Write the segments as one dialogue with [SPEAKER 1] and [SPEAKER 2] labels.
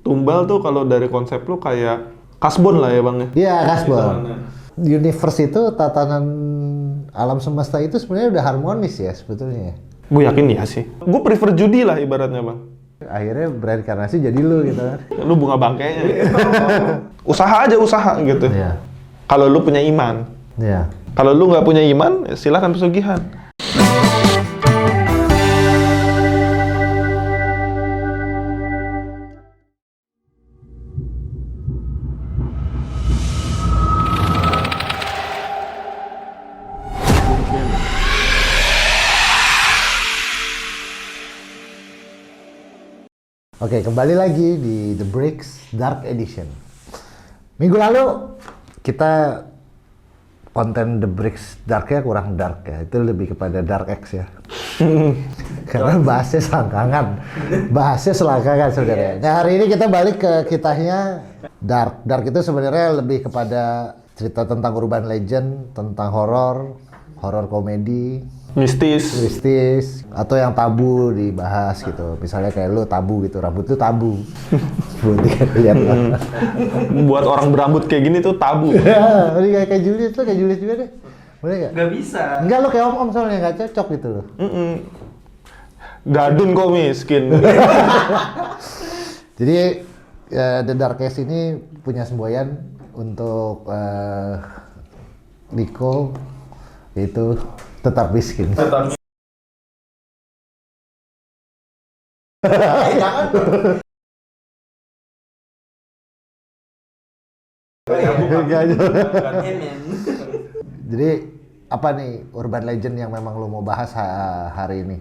[SPEAKER 1] Tumbal tuh kalau dari konsep lu kayak kasbon lah ya bang ya?
[SPEAKER 2] Iya, kasbon.
[SPEAKER 1] Hitungannya.
[SPEAKER 2] Universe itu tatanan alam semesta itu sebenarnya udah harmonis ya sebetulnya.
[SPEAKER 1] Gue yakin ya sih. Gue prefer judi lah ibaratnya bang.
[SPEAKER 2] Akhirnya berinkarnasi jadi lu gitu kan.
[SPEAKER 1] Lu bunga bangkainya. Usaha aja usaha gitu.
[SPEAKER 2] Iya.
[SPEAKER 1] Kalau lu punya iman.
[SPEAKER 2] Iya.
[SPEAKER 1] Kalau lu nggak punya iman, ya silahkan pesugihan.
[SPEAKER 2] Oke, kembali lagi di The Bricks Dark Edition. Minggu lalu kita konten The Bricks Dark-nya kurang dark ya, itu lebih kepada Dark X ya. Karena bahasnya selangkangan sebenarnya. Nah hari ini kita balik ke kitanya Dark. Dark itu sebenarnya lebih kepada cerita tentang urban legend, tentang horor komedi, mistis, atau yang tabu dibahas gitu. Misalnya kayak lu tabu gitu, rambut lu tabu. Lihat lah.
[SPEAKER 1] Buat orang berambut kayak gini tuh tabu.
[SPEAKER 2] Ya, ini kayak Julius tuh, kayak Julius juga deh. Boleh nggak?
[SPEAKER 3] Nggak bisa.
[SPEAKER 2] Enggak, lo kayak om-om soalnya nggak cocok gitu loh.
[SPEAKER 1] Gadun kok miskin.
[SPEAKER 2] Jadi The Darkest ini punya semboyan untuk Nico, yaitu tetap miskin. Jadi apa nih urban legend yang memang lo mau bahas hari ini?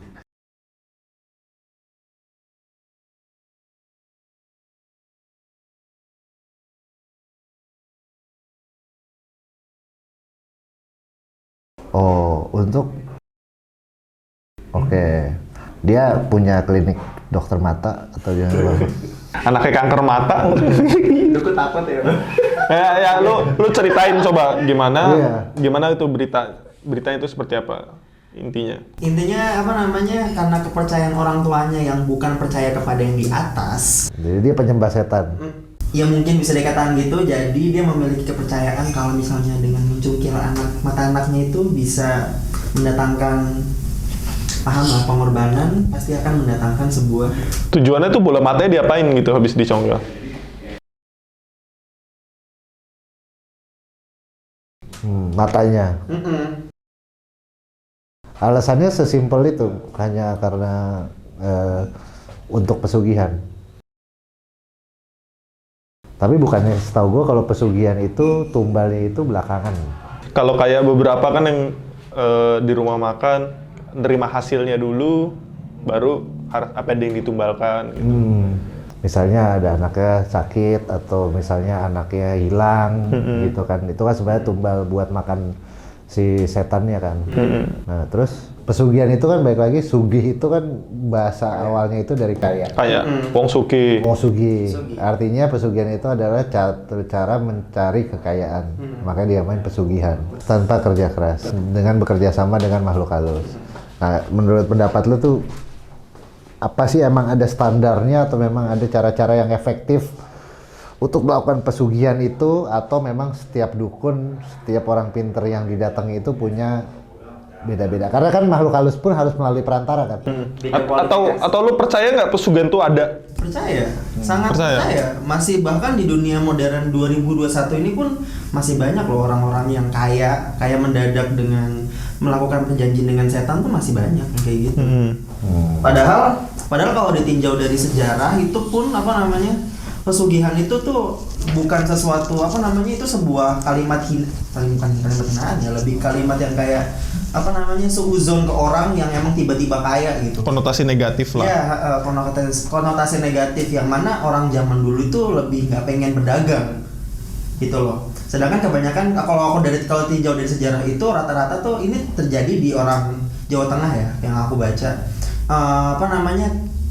[SPEAKER 2] Oh, Oke. Dia punya klinik dokter mata atau gimana?
[SPEAKER 1] Anaknya kanker mata.
[SPEAKER 3] Aku takut ya.
[SPEAKER 1] ya lu ceritain coba gimana
[SPEAKER 2] Iya.
[SPEAKER 1] gimana itu beritanya itu seperti apa intinya.
[SPEAKER 3] Intinya apa namanya, karena kepercayaan orang tuanya yang bukan percaya kepada yang di atas.
[SPEAKER 2] Jadi dia penyembah setan.
[SPEAKER 3] Ya mungkin bisa dikatakan gitu, jadi dia memiliki kepercayaan kalau misalnya dengan mencungkil mata anaknya itu bisa mendatangkan, paham lah, pengorbanan, pasti akan mendatangkan sebuah.
[SPEAKER 1] Tujuannya tuh bola matanya diapain gitu habis dicongkel?
[SPEAKER 2] Matanya. Alasannya sesimpel itu, hanya karena untuk pesugihan. Tapi bukannya setahu gue kalau pesugihan itu tumbalnya itu belakangan.
[SPEAKER 1] Kalau kayak beberapa kan yang di rumah makan nerima hasilnya dulu baru apa yang ditumbalkan gitu.
[SPEAKER 2] Misalnya ada anaknya sakit atau misalnya anaknya hilang gitu kan. Itu kan sebenarnya tumbal buat makan si setannya kan. Nah, terus pesugihan itu kan baik lagi, sugih itu kan bahasa awalnya itu dari kaya.
[SPEAKER 1] Kayak wong sugih.
[SPEAKER 2] Wong sugih. Artinya pesugihan itu adalah cara mencari kekayaan. Makanya dia main pesugihan tanpa kerja keras, dengan bekerja sama dengan makhluk halus. Nah, menurut pendapat lu tuh apa sih, emang ada standarnya atau memang ada cara-cara yang efektif untuk melakukan pesugihan itu, atau memang setiap dukun, setiap orang pinter yang didatangi itu punya beda-beda? Karena kan makhluk halus pun harus melalui perantara kan.
[SPEAKER 1] Atau lu percaya nggak pesugihan tuh ada?
[SPEAKER 3] Percaya, sangat
[SPEAKER 1] Percaya.
[SPEAKER 3] percaya. Masih bahkan di dunia modern 2021 ini pun masih banyak loh orang-orang yang kaya mendadak dengan melakukan perjanjian dengan setan tuh masih banyak yang kayak gitu. Padahal kalau ditinjau dari sejarah itu pun apa namanya, pesugihan itu tuh bukan sesuatu apa namanya, itu sebuah kalimat bukan kalimat hinaan ya, lebih kalimat yang kayak apa namanya, seuzon ke orang yang emang tiba-tiba kaya gitu.
[SPEAKER 1] Konotasi negatif lah.
[SPEAKER 3] Ya, konotasi negatif yang mana orang zaman dulu itu lebih nggak pengen berdagang gitu loh. Sedangkan kebanyakan kalau tinjau dari sejarah itu rata-rata tuh ini terjadi di orang Jawa Tengah ya, yang aku baca.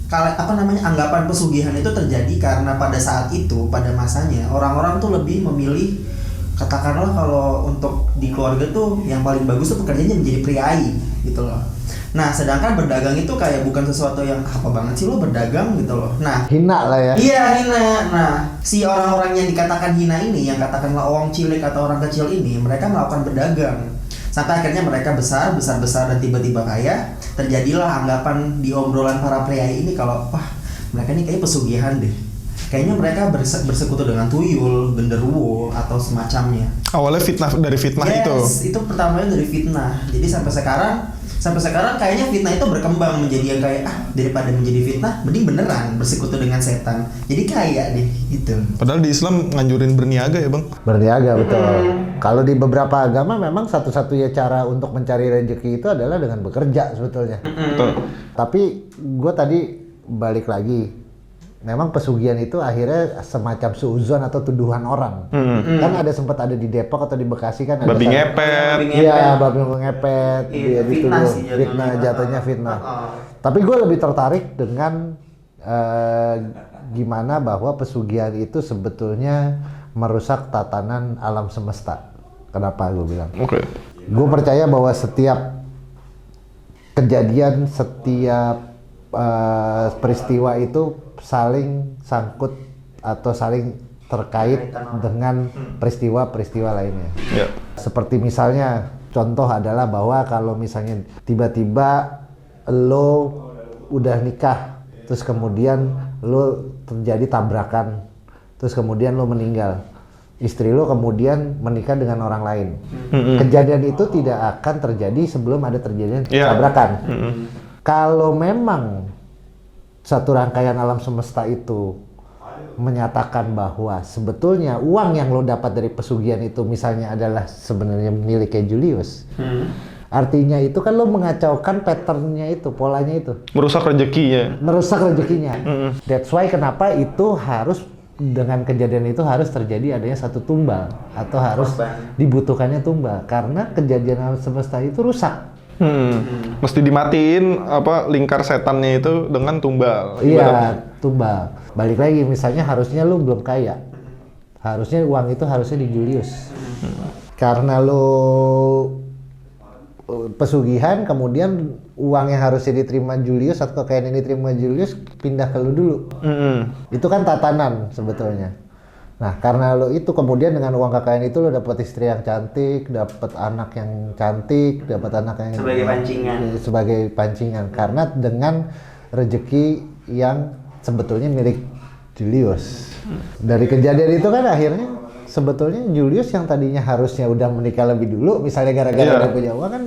[SPEAKER 3] Anggapan pesugihan itu terjadi karena pada saat itu, pada masanya orang-orang tuh lebih memilih, katakanlah kalau untuk di keluarga tuh yang paling bagus tuh pekerjaannya menjadi priai gitu loh. Nah, sedangkan berdagang itu kayak bukan sesuatu yang apa banget sih lo berdagang gitu loh. Nah,
[SPEAKER 2] Hina lah ya.
[SPEAKER 3] iya hina. Nah, si orang-orang yang dikatakan hina ini, yang katakanlah orang cilik atau orang kecil ini, mereka melakukan berdagang. Sampai akhirnya mereka besar dan tiba-tiba kaya. Terjadilah anggapan di obrolan para pria ini kalau, wah mereka ini kayak pesugihan deh. Kayaknya mereka bersekutu dengan tuyul, genderuwo, atau semacamnya.
[SPEAKER 1] Awalnya dari fitnah itu.
[SPEAKER 3] Yes, itu pertamanya dari fitnah. Jadi sampai sekarang kayaknya fitnah itu berkembang menjadi yang kayak daripada menjadi fitnah, mending beneran bersekutu dengan setan. Jadi kaya deh gitu.
[SPEAKER 1] Padahal di Islam nganjurin berniaga ya bang.
[SPEAKER 2] Berniaga betul. Kalau di beberapa agama memang satu-satunya cara untuk mencari rezeki itu adalah dengan bekerja sebetulnya.
[SPEAKER 1] Betul.
[SPEAKER 2] Tapi gue tadi balik lagi. Memang pesugihan itu akhirnya semacam suuzon atau tuduhan orang. Kan sempat ada di Depok atau di Bekasi kan ada
[SPEAKER 1] Babi ngepet.
[SPEAKER 2] Iya, babi ngepet.
[SPEAKER 3] Iya,
[SPEAKER 2] Dia
[SPEAKER 3] fitnah
[SPEAKER 2] dituduh.
[SPEAKER 3] sih
[SPEAKER 2] Fitnah, jatuhnya fitnah. Tapi gue lebih tertarik dengan gimana bahwa pesugihan itu sebetulnya merusak tatanan alam semesta. Kenapa gue bilang?
[SPEAKER 1] Oke.
[SPEAKER 2] Gue percaya bahwa setiap kejadian, setiap peristiwa itu saling sangkut atau saling terkait dengan peristiwa-peristiwa lainnya.
[SPEAKER 1] Ya.
[SPEAKER 2] Seperti misalnya, contoh adalah bahwa kalau misalnya tiba-tiba lo udah nikah, terus kemudian lo terjadi tabrakan, terus kemudian lo meninggal. Istri lo kemudian menikah dengan orang lain. Kejadian itu tidak akan terjadi sebelum ada terjadian tabrakan. Kalau memang satu rangkaian alam semesta itu menyatakan bahwa sebetulnya uang yang lo dapat dari pesugihan itu misalnya adalah sebenarnya miliknya Julius, artinya itu kan lo mengacaukan patternnya itu, polanya itu.
[SPEAKER 1] Merusak rezekinya.
[SPEAKER 2] Merusak rezekinya. That's why kenapa itu harus dengan kejadian itu harus terjadi adanya satu tumbal atau harus dibutuhkannya tumbal karena kejadian alam semesta itu rusak.
[SPEAKER 1] Mesti dimatiin lingkar setannya itu dengan tumbal.
[SPEAKER 2] Iya, tumbal. Balik lagi misalnya harusnya lu belum kaya. Harusnya uang itu harusnya di Julius. Karena lu pesugihan kemudian uang yang harusnya diterima Julius atau kekayaan yang diterima Julius pindah ke lu dulu. Itu kan tatanan sebetulnya. Nah, karena lo itu kemudian dengan uang kekayaan itu lo dapat istri yang cantik, dapat anak yang cantik, dapat anak yang sebagai pancingan. Karena dengan rezeki yang sebetulnya milik Julius. Dari kejadian itu kan akhirnya sebetulnya Julius yang tadinya harusnya udah menikah lebih dulu, misalnya gara-gara udah punya uang kan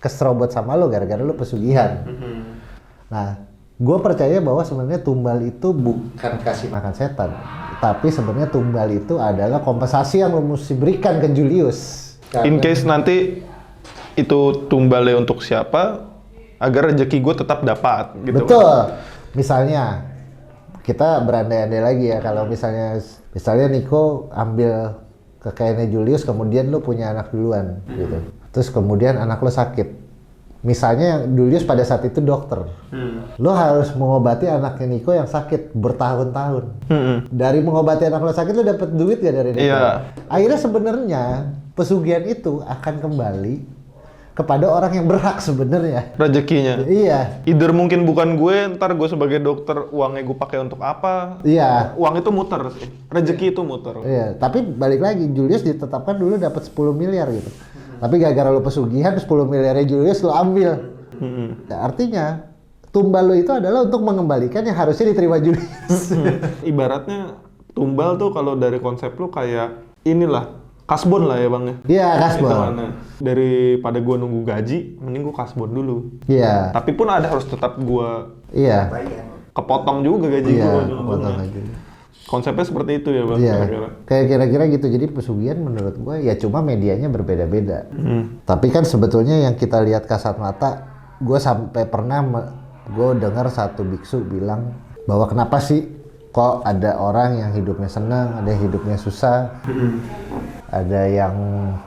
[SPEAKER 2] keserobot sama lo gara-gara lo pesugihan. Nah, gue percaya bahwa sebenarnya tumbal itu bukan kasih makan setan. Tapi sebenarnya tumbal itu adalah kompensasi yang lo mesti berikan ke Julius.
[SPEAKER 1] In case nanti itu tumbalnya untuk siapa, agar rezeki gue tetap dapat. Gitu.
[SPEAKER 2] Betul. Misalnya, kita berandai-andai lagi ya, kalau misalnya Niko ambil kekayaannya Julius, kemudian lo punya anak duluan, gitu. Terus kemudian anak lo sakit. Misalnya Julius pada saat itu dokter, lo harus mengobati anaknya Niko yang sakit bertahun-tahun. Dari mengobati anak lo sakit lo dapat duit gak dari Niko? Akhirnya sebenarnya pesugihan itu akan kembali kepada orang yang berhak sebenarnya.
[SPEAKER 1] Rezekinya.
[SPEAKER 2] Iya.
[SPEAKER 1] Either mungkin bukan gue, ntar gue sebagai dokter uangnya gue pakai untuk apa?
[SPEAKER 2] Iya.
[SPEAKER 1] Uang itu muter sih, rezeki itu muter.
[SPEAKER 2] Iya. Tapi balik lagi Julius ditetapkan dulu dapat 10 miliar gitu. Tapi gara-gara lo pesugihan 10 miliarnya Julius lo ambil. Ya, artinya tumbal lo itu adalah untuk mengembalikan yang harusnya diterima Julius.
[SPEAKER 1] Ibaratnya tumbal tuh kalau dari konsep lo kayak inilah kasbon lah ya bang ya.
[SPEAKER 2] Iya kasbon.
[SPEAKER 1] Daripada gue nunggu gaji, mending gue kasbon dulu.
[SPEAKER 2] Iya.
[SPEAKER 1] Tapi pun ada harus tetap gue kepotong juga gaji gue.
[SPEAKER 2] Iya, kepotong gaji.
[SPEAKER 1] Konsepnya seperti itu ya bang.
[SPEAKER 2] Iya. Kayak kira-kira gitu. Jadi pesugihan menurut gue ya cuma medianya berbeda-beda. Tapi kan sebetulnya yang kita lihat kasat mata, gue sampai pernah gue dengar satu biksu bilang bahwa kenapa sih kok ada orang yang hidupnya senang, ada yang hidupnya susah, ada yang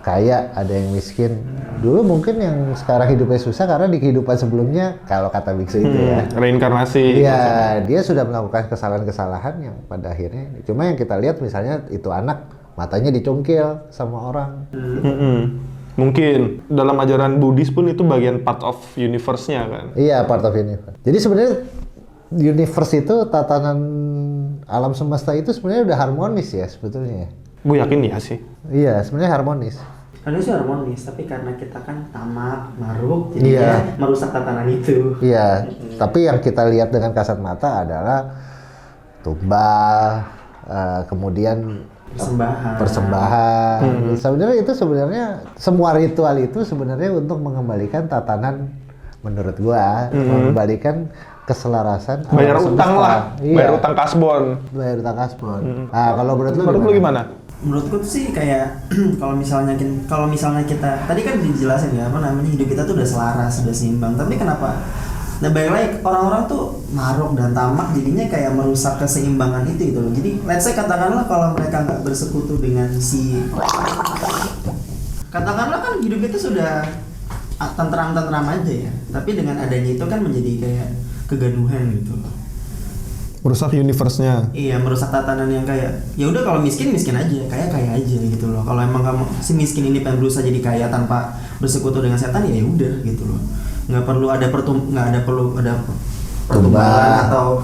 [SPEAKER 2] kaya, ada yang miskin. Dulu mungkin yang sekarang hidupnya susah karena di kehidupan sebelumnya, kalau kata biksu itu ya,
[SPEAKER 1] reinkarnasi.
[SPEAKER 2] Iya, dia sudah melakukan kesalahan-kesalahan yang pada akhirnya. Cuma yang kita lihat misalnya itu anak matanya dicongkel sama orang.
[SPEAKER 1] Mungkin dalam ajaran Buddhis pun itu bagian part of universe-nya kan.
[SPEAKER 2] Iya, part of universe. Jadi sebenarnya universe itu tatanan alam semesta itu sebenarnya udah harmonis ya sebetulnya.
[SPEAKER 1] Gue yakin ya sih.
[SPEAKER 2] Iya, sebenarnya harmonis.
[SPEAKER 3] Karena sih harmonis, tapi karena kita kan tamak, maruk, jadinya merusak tatanan itu.
[SPEAKER 2] Iya, tapi yang kita lihat dengan kasat mata adalah tumbal, kemudian persembahan. Sebenarnya itu semua ritual itu sebenarnya untuk mengembalikan tatanan, menurut gua, mengembalikan keselarasan.
[SPEAKER 1] Bayar utang lah,
[SPEAKER 2] iya.
[SPEAKER 1] bayar utang kasbon.
[SPEAKER 2] Bayar utang kasbon. Nah, kalau menurut
[SPEAKER 1] lu gimana?
[SPEAKER 3] Menurutku sih kayak kalau misalnya kita tadi kan dijelasin ya apa namanya, hidup kita tuh udah selaras, udah seimbang. Tapi kenapa? Nah, balik lagi orang-orang tuh maruk dan tamak jadinya kayak merusak keseimbangan itu gitu loh. Jadi let's say katakanlah kalau mereka nggak bersekutu dengan katakanlah kan hidup itu sudah tentram-tentram aja ya. Tapi dengan adanya itu kan menjadi kayak kegaduhan gitu loh.
[SPEAKER 1] Merusak universe-nya.
[SPEAKER 3] Iya, merusak tatanan yang kayak ya udah kalau miskin aja, kaya aja gitu loh. Kalau emang kamu si miskin ini pengen berusaha jadi kaya tanpa bersekutu dengan setan ya udah gitu loh. Nggak perlu ada pertumbuhan atau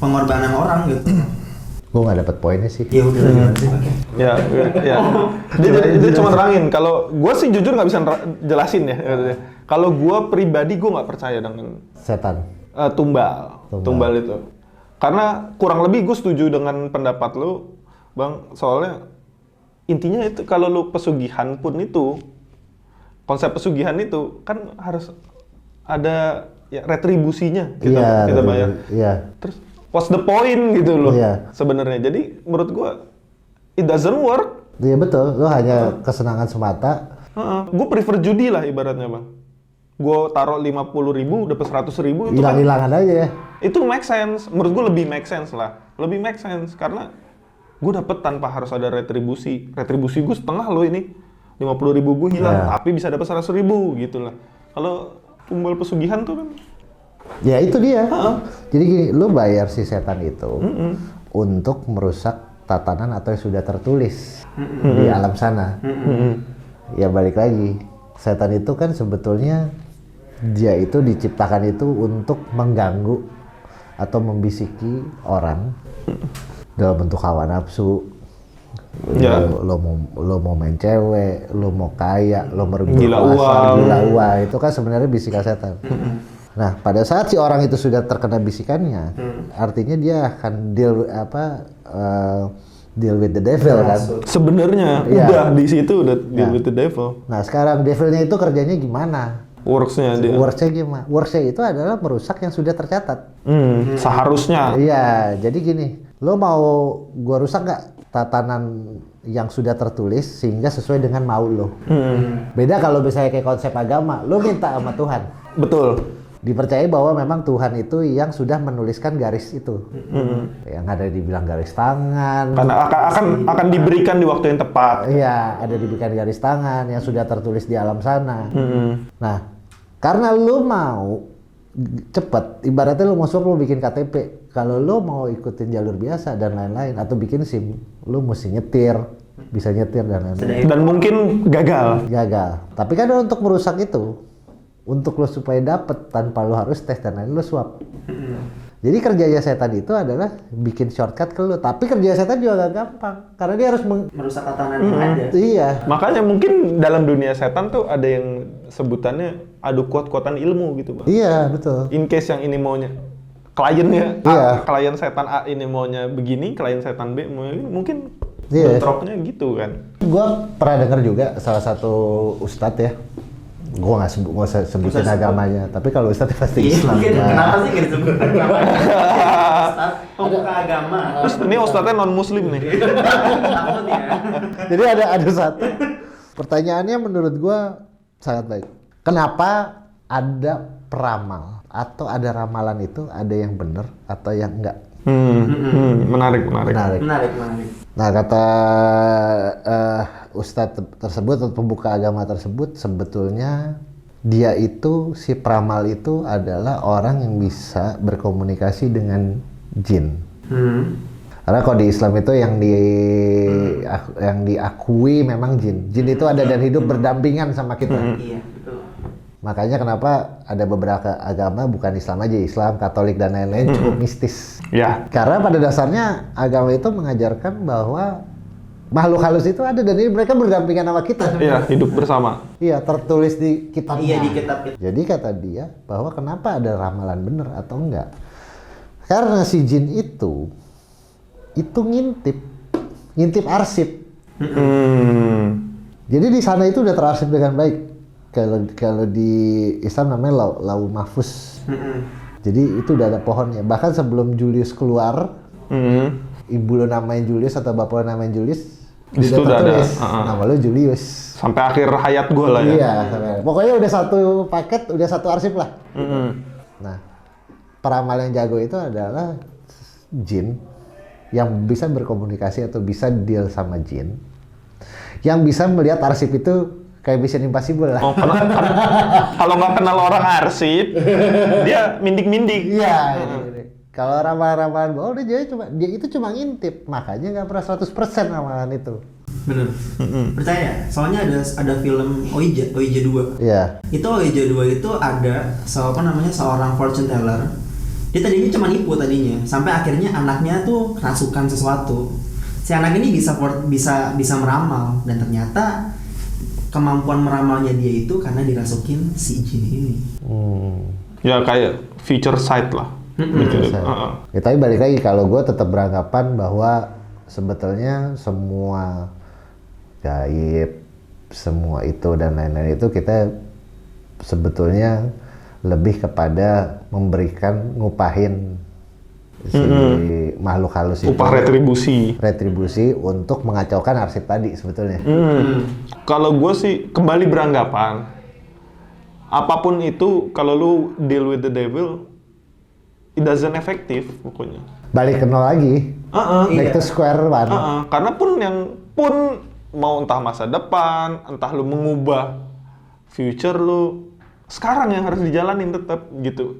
[SPEAKER 3] pengorbanan orang gitu.
[SPEAKER 2] Gue nggak dapet poinnya sih.
[SPEAKER 3] Ya udah.
[SPEAKER 1] Ya. Dia cuma terangin. Kalau gue sih jujur nggak bisa jelasin ya. Kalau gue pribadi gue nggak percaya dengan
[SPEAKER 2] Setan.
[SPEAKER 1] Tumbal itu. Karena kurang lebih gue setuju dengan pendapat lu, Bang. Soalnya intinya itu kalau lu pesugihan pun itu, konsep pesugihan itu kan harus ada ya retribusinya kita bayar.
[SPEAKER 2] Iya.
[SPEAKER 1] Terus what's the point gitu loh
[SPEAKER 2] sebenarnya.
[SPEAKER 1] Jadi menurut gua it doesn't work.
[SPEAKER 2] Iya betul, lo hanya kesenangan semata.
[SPEAKER 1] Gue prefer judi lah ibaratnya, Bang. Gue taruh 50.000 dapat 100.000 itu
[SPEAKER 2] hilang-hilangan aja ya.
[SPEAKER 1] Itu make sense. Menurut gue lebih make sense lah. Lebih make sense karena gue dapet tanpa harus ada retribusi. Retribusi gue setengah loh ini. 50.000 gue hilang, tapi bisa dapat 100.000 gitu lah. Kalau tumbal pesugihan tuh kan.
[SPEAKER 2] Ya itu dia. Jadi gini, lu bayar si setan itu untuk merusak tatanan atau yang sudah tertulis di alam sana. Ya balik lagi, setan itu kan sebetulnya dia itu diciptakan itu untuk mengganggu atau membisiki orang dalam bentuk hawa nafsu. Lo mau main cewek, lo mau kaya, lo merebut
[SPEAKER 1] gila
[SPEAKER 2] uang, itu kan sebenarnya bisikan setan. Nah, pada saat si orang itu sudah terkena bisikannya, artinya dia akan deal with the devil kan.
[SPEAKER 1] Sebenarnya udah di situ udah deal with the devil.
[SPEAKER 2] Nah, sekarang devilnya itu kerjanya gimana?
[SPEAKER 1] Worksnya
[SPEAKER 2] gimana? Worksnya itu adalah merusak yang sudah tercatat.
[SPEAKER 1] Seharusnya.
[SPEAKER 2] Iya, jadi gini, lo mau gua rusak nggak tatanan yang sudah tertulis sehingga sesuai dengan mau lo? Beda kalau misalnya kayak konsep agama, lo minta sama Tuhan.
[SPEAKER 1] Betul.
[SPEAKER 2] Dipercaya bahwa memang Tuhan itu yang sudah menuliskan garis itu. Yang ada dibilang garis tangan.
[SPEAKER 1] Karena akan diberikan di waktu yang tepat.
[SPEAKER 2] Iya, ada diberikan garis tangan yang sudah tertulis di alam sana. Nah, karena lo mau cepet, ibaratnya lo masuk lo bikin KTP. Kalau lo mau ikutin jalur biasa dan lain-lain atau bikin SIM, lo mesti nyetir, bisa nyetir dan lain-lain.
[SPEAKER 1] Dan mungkin gagal.
[SPEAKER 2] Tapi kan untuk merusak itu, untuk lo supaya dapet tanpa lo harus tes dan lain, lo swap. Jadi kerjanya setan itu adalah bikin shortcut ke lo. Tapi kerja setan juga gak gampang, karena dia harus
[SPEAKER 3] merusak tatanan yang ada.
[SPEAKER 2] Iya.
[SPEAKER 1] Makanya mungkin dalam dunia setan tuh ada yang sebutannya adu kuat-kuatan ilmu gitu, Bang.
[SPEAKER 2] Iya, betul.
[SPEAKER 1] In case yang ini maunya kliennya A, klien setan A ini maunya begini, klien setan B mau mungkin bentroknya gitu kan.
[SPEAKER 2] Gua pernah dengar juga salah satu ustadz ya. Gua nggak sebutin agamanya, tapi kalau ustadz pasti Islam.
[SPEAKER 3] Kenapa sih nggak disebut agamanya? Ustadz pembuka agama.
[SPEAKER 1] Terus ini ustadznya non muslim nih.
[SPEAKER 3] Takut ya.
[SPEAKER 2] Jadi ada satu pertanyaannya menurut gua sangat baik. Kenapa ada peramal atau ada ramalan itu ada yang benar atau yang enggak?
[SPEAKER 1] Menarik.
[SPEAKER 2] Nah, kata ustadz tersebut atau pembuka agama tersebut, sebetulnya dia itu, si peramal itu adalah orang yang bisa berkomunikasi dengan jin. Karena kalau di Islam itu yang diakui memang jin. Jin itu ada dan hidup berdampingan sama kita.
[SPEAKER 3] Iya, betul.
[SPEAKER 2] Makanya kenapa ada beberapa agama, bukan Islam aja, Islam, Katolik dan lain-lain cukup mistis.
[SPEAKER 1] Ya.
[SPEAKER 2] Karena pada dasarnya agama itu mengajarkan bahwa makhluk halus itu ada dan mereka berdampingan sama kita.
[SPEAKER 1] Iya, hidup bersama.
[SPEAKER 2] Iya, tertulis di kitab.
[SPEAKER 3] Iya, di kitab itu.
[SPEAKER 2] Jadi kata dia bahwa kenapa ada ramalan benar atau enggak? Karena si jin itu ngintip arsip. Jadi di sana itu udah terarsip dengan baik. Kalau di Islam namanya lau mahfuz. Jadi itu udah ada pohonnya. Bahkan sebelum Julius keluar, ibu lo namain Julius atau bapak lo namain Julius,
[SPEAKER 1] Itu udah ada.
[SPEAKER 2] nama lo Julius.
[SPEAKER 1] Sampai akhir hayat gue lah ya.
[SPEAKER 2] Iya, pokoknya udah satu paket, udah satu arsip lah. Nah, peramal yang jago itu adalah jin yang bisa berkomunikasi atau bisa deal sama jin, yang bisa melihat arsip itu kayak Mission Impossible lah.
[SPEAKER 1] Oh, kalau nggak kenal orang arsip, dia mindik-mindik.
[SPEAKER 2] Iya. Kalau ramalan-ramalan bohong dia itu cuma ngintip, makanya nggak pernah 100% ramalan itu.
[SPEAKER 3] Bener. Percaya? Soalnya ada film Oija 2.
[SPEAKER 2] Iya.
[SPEAKER 3] Itu Oija 2 itu ada seorang fortune teller. Dia tadinya cuma nipu tadinya, sampai akhirnya anaknya tuh kerasukan sesuatu. Si anak ini bisa meramal, dan ternyata kemampuan meramalnya dia itu karena dirasukin si jin ini.
[SPEAKER 1] Ya kayak future sight lah. Gitu.
[SPEAKER 2] Ya, tapi balik lagi, kalau gue tetap beranggapan bahwa sebetulnya semua gaib, semua itu dan lain-lain itu kita sebetulnya lebih kepada memberikan, ngupahin si makhluk halus itu.
[SPEAKER 1] Upah
[SPEAKER 2] Retribusi untuk mengacaukan arsip tadi sebetulnya.
[SPEAKER 1] Kalau gue sih kembali beranggapan, apapun itu kalau lu deal with the devil, it doesn't effective pokoknya.
[SPEAKER 2] Balik ke nol lagi. Back to square one.
[SPEAKER 1] Karena pun mau entah masa depan, entah lu mengubah future lu, sekarang yang harus dijalanin tetap gitu.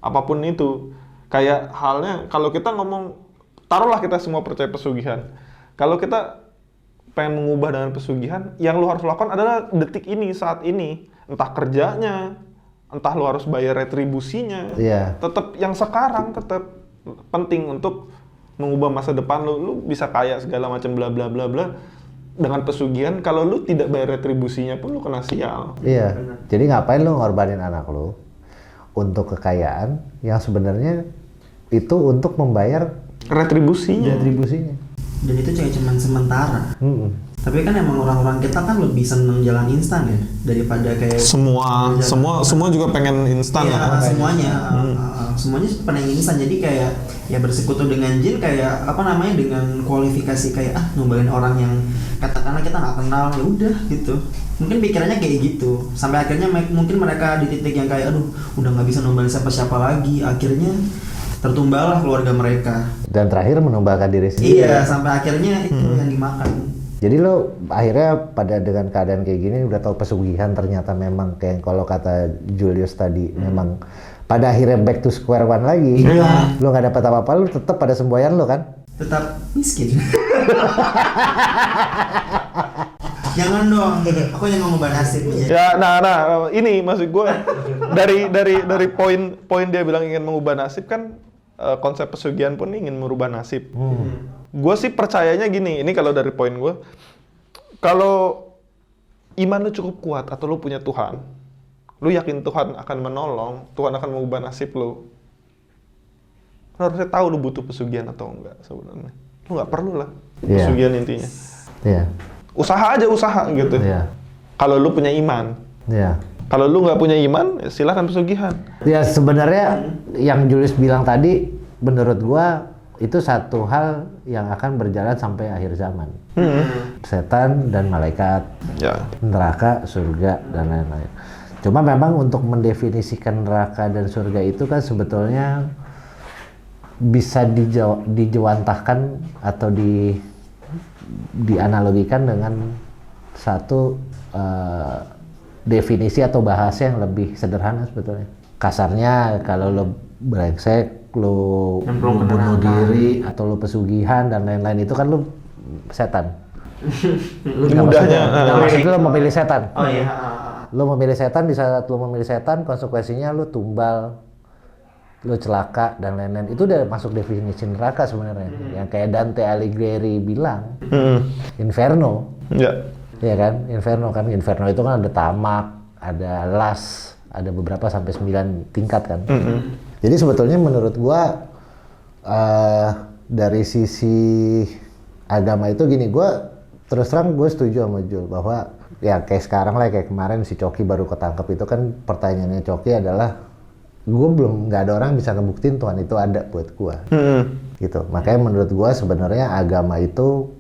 [SPEAKER 1] Apapun itu. Kayak halnya kalau kita ngomong, taruhlah kita semua percaya pesugihan. Kalau kita pengen mengubah dengan pesugihan, yang lu harus lakukan adalah detik ini, saat ini. Entah kerjanya, entah lu harus bayar retribusinya.
[SPEAKER 2] Iya.
[SPEAKER 1] Tetap yang sekarang tetap penting untuk mengubah masa depan lu. Lu bisa kaya segala macam bla bla bla bla. Dengan pesugihan, kalau lu tidak bayar retribusinya pun lu kena sial.
[SPEAKER 2] Iya. Jadi ngapain lu ngorbanin anak lu untuk kekayaan yang sebenarnya itu untuk membayar
[SPEAKER 1] retribusinya.
[SPEAKER 3] Dan itu cuma sementara. Tapi kan emang orang-orang kita kan lebih seneng jalan instan ya daripada kayak
[SPEAKER 1] semua juga pengen instan
[SPEAKER 3] ya.
[SPEAKER 1] ya.
[SPEAKER 3] Semuanya pengen instan, jadi kayak ya bersekutu dengan jin kayak dengan kualifikasi kayak nyobain orang yang katakanlah kita nggak kenal, ya udah gitu. Mungkin pikirannya kayak gitu sampai akhirnya mungkin mereka di titik yang kayak udah nggak bisa numbalin siapa-siapa lagi, akhirnya tertumbalah keluarga mereka
[SPEAKER 2] dan terakhir menumbalkan diri sendiri.
[SPEAKER 3] Iya, sampai akhirnya itu yang dimakan.
[SPEAKER 2] Jadi lo akhirnya pada dengan keadaan kayak gini udah tahu pesugihan ternyata memang kayak kalau kata Julius tadi memang pada akhirnya back to square one lagi. Lo nggak dapat apa-apa, lo tetap pada semboyan lo kan?
[SPEAKER 3] Tetap miskin. Jangan dong, aku yang mau ngubah nasib.
[SPEAKER 1] Ya, nah, ini maksud gue dari poin dia bilang ingin mengubah nasib kan, konsep pesugihan pun ingin merubah nasib. Gue sih percayanya gini, ini kalau dari poin gue, kalau iman lu cukup kuat atau lu punya Tuhan, lu yakin Tuhan akan menolong, Tuhan akan mengubah nasib lu. Lu harusnya tahu lu butuh pesugihan atau enggak sebenarnya. Lu nggak perlu lah pesugihan intinya.
[SPEAKER 2] Iya.
[SPEAKER 1] Usaha gitu.
[SPEAKER 2] Iya.
[SPEAKER 1] Kalau lu punya iman.
[SPEAKER 2] Iya.
[SPEAKER 1] Kalau lu nggak punya iman, ya silakan pesugihan.
[SPEAKER 2] Ya sebenarnya yang Julius bilang tadi, menurut gua itu satu hal yang akan berjalan sampai akhir zaman. Setan dan malaikat, neraka, surga dan lain-lain. Cuma memang untuk mendefinisikan neraka dan surga itu kan sebetulnya bisa dijewantahkan atau dianalogikan dengan satu definisi atau bahasa yang lebih sederhana sebetulnya. Kasarnya kalau lo brengsek, lu
[SPEAKER 3] Nyemplung ke
[SPEAKER 2] bunuh
[SPEAKER 3] neraka.
[SPEAKER 2] diri atau lu pesugihan dan lain-lain itu kan lu setan. Lu
[SPEAKER 1] Mudahnya,
[SPEAKER 2] maksudnya lu memilih setan.
[SPEAKER 3] Oh iya.
[SPEAKER 2] Lu memilih setan, di saat lu memilih setan konsekuensinya lu tumbal, lu celaka dan lain-lain. Itu udah masuk definisi neraka sebenarnya. Yang kayak Dante Alighieri bilang, Inferno.
[SPEAKER 1] Ya.
[SPEAKER 2] Iya kan? Inferno itu kan ada tamak, ada las, ada beberapa sampai 9 tingkat kan. Jadi sebetulnya menurut gua dari sisi agama itu gini, gua terus terang gue setuju sama Jul bahwa ya kayak sekarang lah, kayak kemarin si Coki baru ketangkep itu kan, pertanyaannya Coki adalah nggak ada orang bisa ngebuktiin Tuhan itu ada buat gua. Gitu. Makanya menurut gua sebenarnya agama itu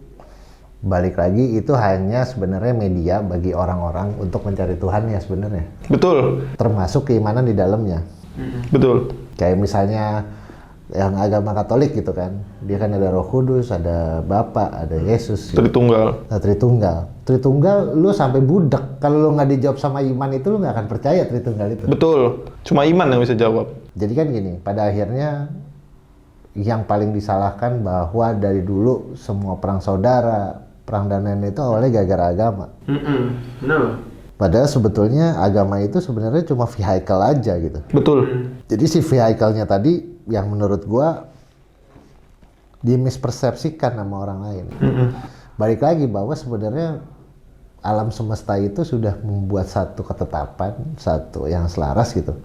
[SPEAKER 2] balik lagi itu hanya sebenarnya media bagi orang-orang untuk mencari Tuhan ya sebenarnya.
[SPEAKER 1] Betul.
[SPEAKER 2] Termasuk keimanan di dalamnya.
[SPEAKER 1] Betul.
[SPEAKER 2] Kayak misalnya yang agama Katolik gitu kan, dia kan ada Roh Kudus, ada Bapa, ada Yesus.
[SPEAKER 1] Tritunggal.
[SPEAKER 2] Nah, Tritunggal, lu sampai budak. Kalau lu nggak dijawab sama iman itu, lu nggak akan percaya Tritunggal itu.
[SPEAKER 1] Betul. Cuma iman yang bisa jawab.
[SPEAKER 2] Jadi kan gini, pada akhirnya yang paling disalahkan bahwa dari dulu semua perang saudara, perang dan lain-lain itu awalnya gara-gara agama.
[SPEAKER 3] Benar.
[SPEAKER 2] Padahal sebetulnya agama itu sebenarnya cuma vehicle aja gitu.
[SPEAKER 1] Betul.
[SPEAKER 2] Jadi si vehicle-nya tadi yang menurut gua dimispersepsikan sama orang lain. Balik lagi bahwa sebenarnya alam semesta itu sudah membuat satu ketetapan, satu yang selaras gitu.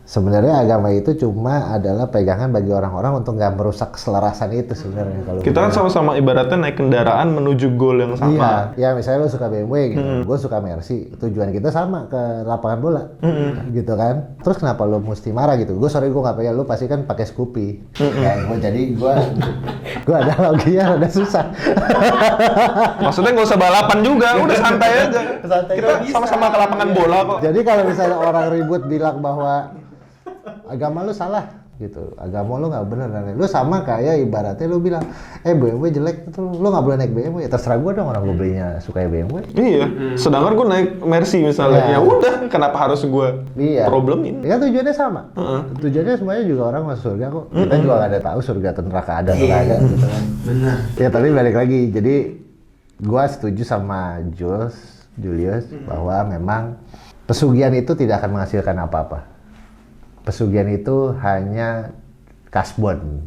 [SPEAKER 2] Sebenarnya agama itu cuma adalah pegangan bagi orang-orang untuk nggak merusak keselarasan itu sebenarnya. Kalau
[SPEAKER 1] Kita kan sama-sama ibaratnya naik kendaraan menuju goal yang sama.
[SPEAKER 2] Iya, ya misalnya lo suka BMW gitu, gue suka Mercy, tujuan kita sama ke lapangan bola, gitu kan. Terus kenapa lo mesti marah gitu? Gue sorry gue nggak pengen, lo pasti kan pakai Scoopy. Ya, gue ada loginya ada susah.
[SPEAKER 1] Maksudnya nggak usah balapan juga, udah santai aja. Kita sama-sama ke lapangan bola kok.
[SPEAKER 2] Jadi kalau misalnya orang ribut bilang bahwa agama lu salah gitu, agama lu nggak benar dan lu sama kayak ibaratnya lu bilang BMW jelek itu lu nggak boleh naik BMW, ya terserah gua dong, orang gua belinya suka BMW.
[SPEAKER 1] Iya, sedangkan gue naik Mercy misalnya, ya udah kenapa harus gue problemin?
[SPEAKER 2] Ya tujuannya sama, tujuannya semuanya juga orang masuk surga kok. Kita juga nggak ada tahu surga atau neraka ada atau nggak ada gitu kan.
[SPEAKER 3] Benar.
[SPEAKER 2] Ya tapi balik lagi, jadi gua setuju sama Julius bahwa memang pesugihan itu tidak akan menghasilkan apa-apa. Pesugihan itu hanya kasbon.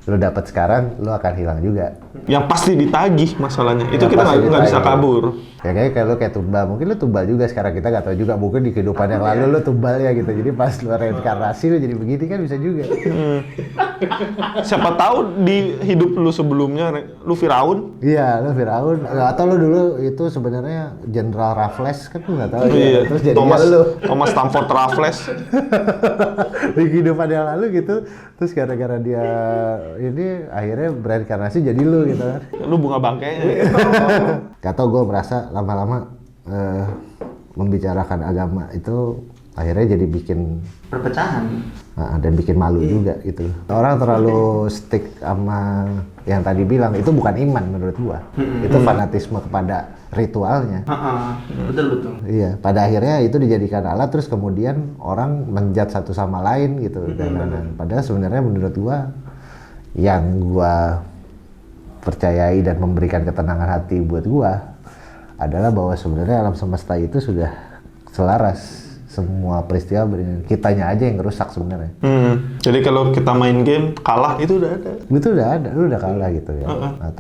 [SPEAKER 2] Lo dapat sekarang, lo akan hilang juga.
[SPEAKER 1] Yang pasti ditagih masalahnya. Itu
[SPEAKER 2] Yang
[SPEAKER 1] kita
[SPEAKER 2] pasti
[SPEAKER 1] nggak bisa
[SPEAKER 2] ditagih.
[SPEAKER 1] kabur.
[SPEAKER 2] Ya kayak lo kayak tumbal, mungkin lo tumbal juga sekarang, kita nggak tahu juga. Mungkin di kehidupan yang lalu lo tumbal ya gitu. Jadi pas lo reinkarnasi lo jadi begini kan bisa juga.
[SPEAKER 1] Siapa tahu di hidup lu sebelumnya, lu Firaun.
[SPEAKER 2] Iya, lo Firaun. Atau lo dulu itu sebenarnya Jenderal Raffles kan lo nggak tahu.
[SPEAKER 1] Iya.
[SPEAKER 2] Ya. Terus jadinya lo
[SPEAKER 1] Thomas Stamford Raffles.
[SPEAKER 2] di kehidupan yang lalu gitu. Terus gara-gara dia ini akhirnya bereinkarnasi jadi lo gitu kan.
[SPEAKER 1] Lu bunga bangkainya.
[SPEAKER 2] Gak tau, gue merasa lama-lama membicarakan agama itu akhirnya jadi bikin
[SPEAKER 3] Perpecahan.
[SPEAKER 2] dan bikin malu juga gitu. Orang terlalu stick sama yang tadi bilang itu bukan iman menurut gua. Itu fanatisme kepada ritualnya.
[SPEAKER 3] Betul.
[SPEAKER 2] Iya, pada akhirnya itu dijadikan alat, terus kemudian orang menjat satu sama lain gitu. Dan padahal sebenarnya menurut gua yang gua percayai dan memberikan ketenangan hati buat gua adalah bahwa sebenarnya alam semesta itu sudah selaras. Semua peristiwa kitanya aja yang rusak sebenarnya.
[SPEAKER 1] Jadi kalau kita main game kalah itu udah ada.
[SPEAKER 2] Itu udah ada, lu udah kalah gitu ya.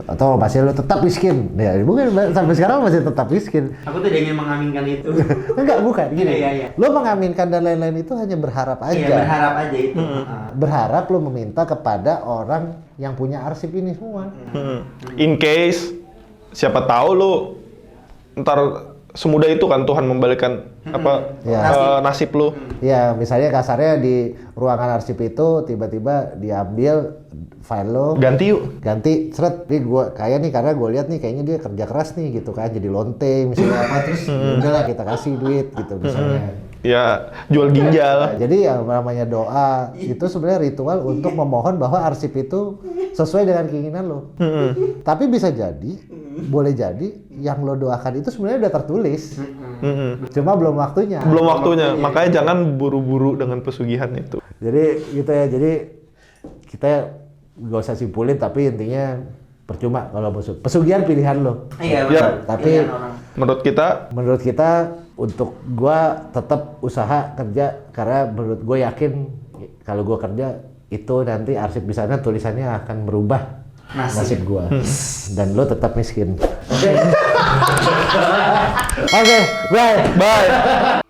[SPEAKER 2] Atau masih lu tetap miskin. Ya mungkin sampai sekarang masih tetap miskin.
[SPEAKER 3] Aku tidak ingin mengaminkan itu.
[SPEAKER 2] Enggak, bukan gini.
[SPEAKER 3] Iya.
[SPEAKER 2] Lu mengaminkan dan lain-lain itu hanya berharap aja.
[SPEAKER 3] Iya, berharap aja itu.
[SPEAKER 2] Berharap lu meminta kepada orang yang punya arsip ini semua.
[SPEAKER 1] In case siapa tahu lu ntar semudah itu kan Tuhan membalikan nasib lu.
[SPEAKER 2] Ya, misalnya kasarnya di ruangan arsip itu tiba-tiba diambil file lo, ganti seret, nih gua kayak nih karena gue lihat nih kayaknya dia kerja keras nih gitu kan, jadi lonte misalnya apa, terus udahlah kita kasih duit gitu misalnya.
[SPEAKER 1] Ya, jual ginjal.
[SPEAKER 2] Jadi yang namanya doa itu sebenarnya ritual untuk memohon bahwa arsip itu sesuai dengan keinginan lo. Tapi bisa jadi boleh jadi yang lo doakan itu sebenarnya udah tertulis. Cuma belum waktunya.
[SPEAKER 1] Belum waktunya, makanya jangan buru-buru dengan pesugihan itu.
[SPEAKER 2] Jadi gitu ya, jadi kita gak usah simpulin, tapi intinya percuma kalau pesugihan pilihan lo.
[SPEAKER 3] Iya,
[SPEAKER 1] betul.
[SPEAKER 2] Tapi
[SPEAKER 3] Pilihan orang.
[SPEAKER 2] menurut kita untuk gua tetap usaha kerja, karena menurut gue yakin kalau gua kerja itu nanti arsip di sana tulisannya akan merubah nasib gua dan lo tetap miskin. Oke, bye.